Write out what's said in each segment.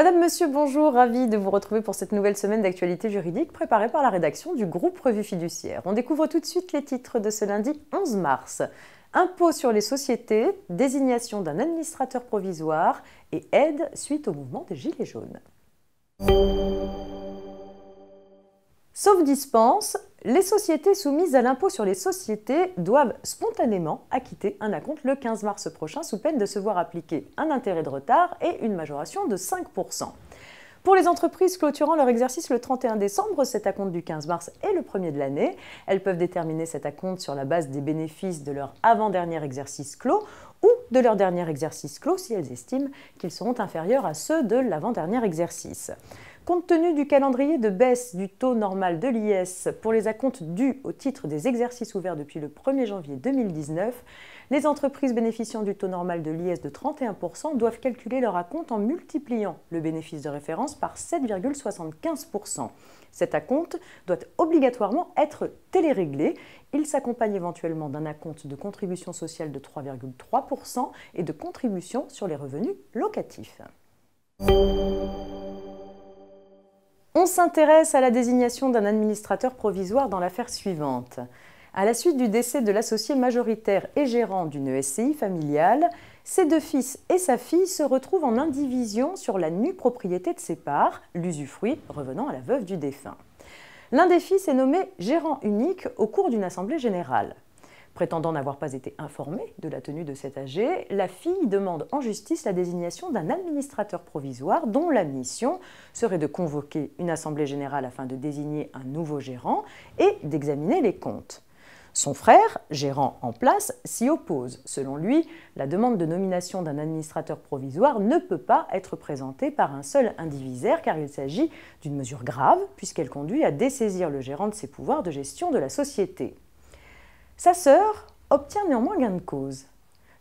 Madame, Monsieur, bonjour, ravi de vous retrouver pour cette nouvelle semaine d'actualité juridique préparée par la rédaction du groupe Revue Fiduciaire. On découvre tout de suite les titres de ce lundi 11 mars. Impôt sur les sociétés, désignation d'un administrateur provisoire et aide suite au mouvement des Gilets jaunes. Sauf dispense, les sociétés soumises à l'impôt sur les sociétés doivent spontanément acquitter un acompte le 15 mars prochain sous peine de se voir appliquer un intérêt de retard et une majoration de 5%. Pour les entreprises clôturant leur exercice le 31 décembre, cet acompte du 15 mars est le premier de l'année. Elles peuvent déterminer cet acompte sur la base des bénéfices de leur avant-dernier exercice clos ou de leur dernier exercice clos si elles estiment qu'ils seront inférieurs à ceux de l'avant-dernier exercice. Compte tenu du calendrier de baisse du taux normal de l'IS pour les acomptes dus au titre des exercices ouverts depuis le 1er janvier 2019, les entreprises bénéficiant du taux normal de l'IS de 31% doivent calculer leur acompte en multipliant le bénéfice de référence par 7,75%. Cet acompte doit obligatoirement être téléréglé. Il s'accompagne éventuellement d'un acompte de contribution sociale de 3,3% et de contribution sur les revenus locatifs. On s'intéresse à la désignation d'un administrateur provisoire dans l'affaire suivante. À la suite du décès de l'associé majoritaire et gérant d'une SCI familiale, ses deux fils et sa fille se retrouvent en indivision sur la nue propriété de ses parts, l'usufruit revenant à la veuve du défunt. L'un des fils est nommé gérant unique au cours d'une assemblée générale. Prétendant n'avoir pas été informée de la tenue de cet AG, la fille demande en justice la désignation d'un administrateur provisoire dont la mission serait de convoquer une assemblée générale afin de désigner un nouveau gérant et d'examiner les comptes. Son frère, gérant en place, s'y oppose. Selon lui, la demande de nomination d'un administrateur provisoire ne peut pas être présentée par un seul indivisaire car il s'agit d'une mesure grave puisqu'elle conduit à dessaisir le gérant de ses pouvoirs de gestion de la société. Sa sœur obtient néanmoins gain de cause.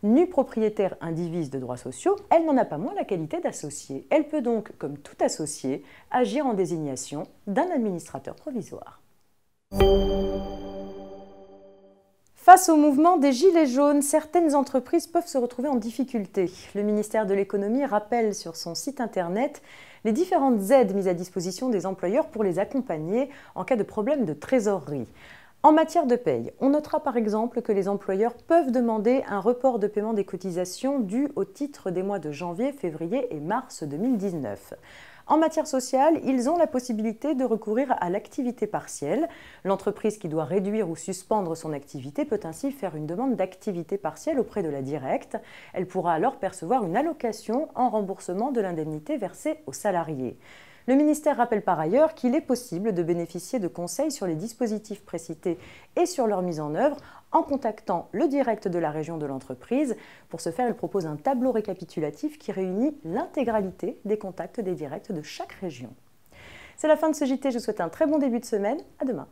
Nue propriétaire indivise de droits sociaux, elle n'en a pas moins la qualité d'associée. Elle peut donc, comme tout associé, agir en désignation d'un administrateur provisoire. Face au mouvement des Gilets jaunes, certaines entreprises peuvent se retrouver en difficulté. Le ministère de l'Économie rappelle sur son site internet les différentes aides mises à disposition des employeurs pour les accompagner en cas de problème de trésorerie. En matière de paye, on notera par exemple que les employeurs peuvent demander un report de paiement des cotisations dues au titre des mois de janvier, février et mars 2019. En matière sociale, ils ont la possibilité de recourir à l'activité partielle. L'entreprise qui doit réduire ou suspendre son activité peut ainsi faire une demande d'activité partielle auprès de la directe. Elle pourra alors percevoir une allocation en remboursement de l'indemnité versée aux salariés. Le ministère rappelle par ailleurs qu'il est possible de bénéficier de conseils sur les dispositifs précités et sur leur mise en œuvre en contactant le direct de la région de l'entreprise. Pour ce faire, il propose un tableau récapitulatif qui réunit l'intégralité des contacts des directs de chaque région. C'est la fin de ce JT, je vous souhaite un très bon début de semaine, à demain.